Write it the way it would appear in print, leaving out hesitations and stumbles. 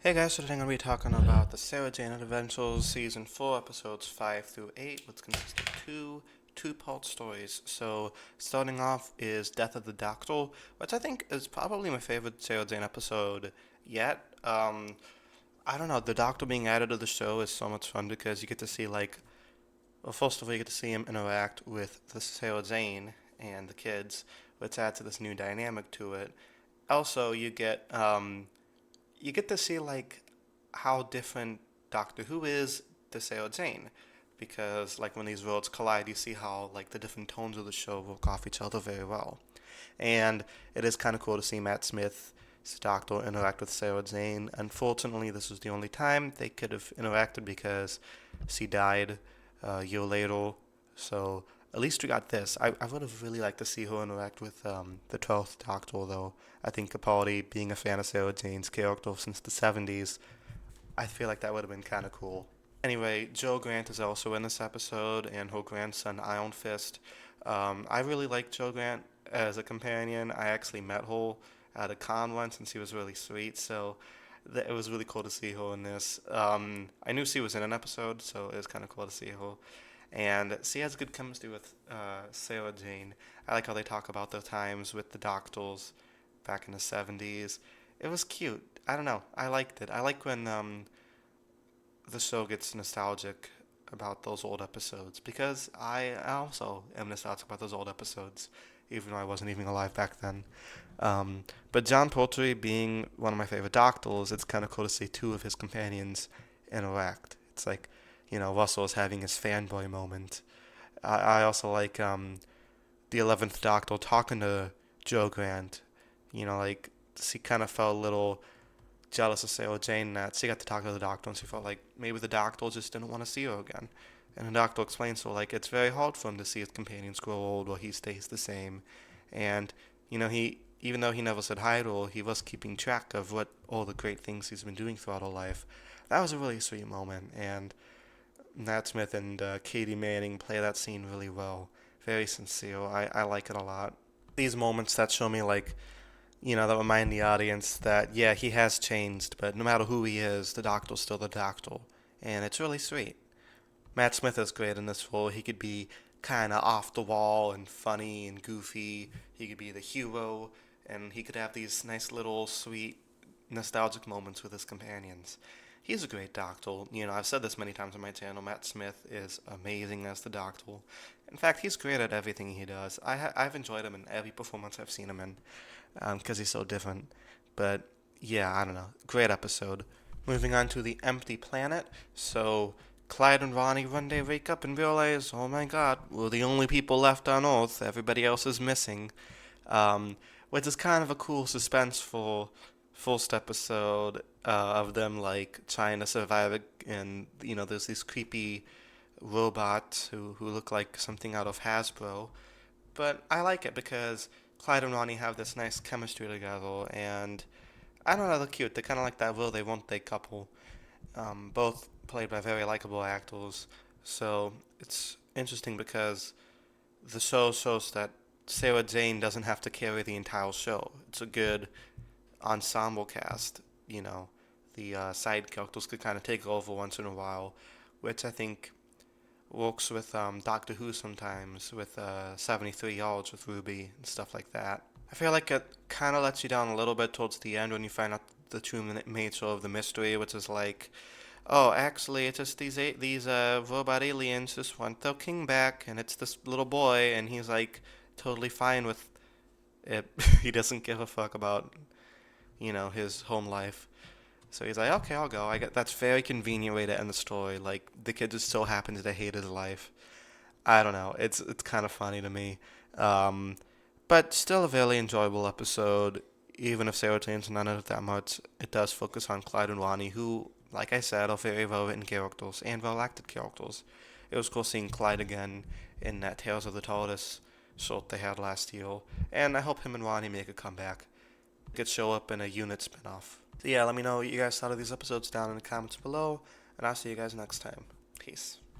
Hey guys, so today I'm going to be talking about the Sarah Jane Adventures Season 4, Episodes 5 through 8, which consists of two-part stories. So, starting off is Death of the Doctor, which I think is probably my favorite Sarah Jane episode yet. I don't know, the Doctor being added to the show is so much fun because you get to see, well, first of all, you get to see him interact with the Sarah Jane and the kids, which adds to this new dynamic to it. Also, you get to see how different Doctor Who is to Sarah Jane, because when these worlds collide, you see how the different tones of the show work off each other very well, and it is kind of cool to see Matt Smith's Doctor interact with Sarah Jane. Unfortunately, this was the only time they could have interacted because she died a year later. So at least we got this. I would have really liked to see her interact with the 12th Doctor, though. I think Capaldi, being a fan of Sarah Jane's character since the 70s, I feel like that would have been kind of cool. Anyway, Jo Grant is also in this episode, and her grandson Iron Fist. I really like Jo Grant as a companion. I actually met her at a con once, and she was really sweet. So it was really cool to see her in this. I knew she was in an episode, so it was kind of cool to see her. And she has good chemistry with Sarah Jane. I like how they talk about their times with the doctors back in the 70s. It was cute. I don't know. I liked it. I like when the show gets nostalgic about those old episodes because I also am nostalgic about those old episodes, even though I wasn't even alive back then. But John Pertwee being one of my favorite doctors, it's kind of cool to see two of his companions interact. It's like, Russell is having his fanboy moment. I also like the 11th Doctor talking to Jo Grant. She kind of felt a little jealous of Sarah Jane that she got to talk to the doctor and she felt like maybe the doctor just didn't want to see her again. And the doctor explains to her it's very hard for him to see his companions grow old while he stays the same. And he even though he never said hi to her, he was keeping track of what all the great things he's been doing throughout her life. That was a really sweet moment, and Matt Smith and Katie Manning play that scene really well. Very sincere. I like it a lot. These moments that show me that remind the audience that, yeah, he has changed, but no matter who he is, the Doctor's still the Doctor. And it's really sweet. Matt Smith is great in this role. He could be kind of off the wall and funny and goofy. He could be the hero, and he could have these nice little sweet nostalgic moments with his companions. He's a great Doctor. I've said this many times on my channel. Matt Smith is amazing as the Doctor. In fact, he's great at everything he does. I've enjoyed him in every performance I've seen him in because he's so different. But yeah, I don't know. Great episode. Moving on to the empty planet. So Clyde and Ronnie one day wake up and realize, oh my god, we're the only people left on Earth. Everybody else is missing. Which is kind of a cool suspenseful first episode of them trying to survive it, and there's these creepy robots who look like something out of Hasbro. But I like it because Clyde and Ronnie have this nice chemistry together, and I don't know, they're cute. They're kind of like that will they won't they couple, both played by very likable actors. So it's interesting because the show shows that Sarah Jane doesn't have to carry the entire show. It's a good ensemble cast. The side characters could kind of take over once in a while, which I think works with Doctor Who sometimes, with 73 Yards with Ruby and stuff like that. I feel like it kind of lets you down a little bit towards the end when you find out the true nature of the mystery, which is oh, actually, it's just these robot aliens just want their king back, and it's this little boy, and he's totally fine with it. He doesn't give a fuck about his home life. So he's like, okay, I'll go. I get that's very convenient way to end the story. The kid just so happens to hate his life. I don't know. It's kind of funny to me, um, but still a very enjoyable episode. Even if Sarah Jane's not in it that much, it does focus on Clyde and Ronnie, who, like I said, are very well written characters and well acted characters. It was cool seeing Clyde again in that Tales of the TARDIS short they had last year, and I hope him and Ronnie make a comeback. Could show up in a unit spinoff. So yeah, let me know what you guys thought of these episodes down in the comments below, and I'll see you guys next time. Peace.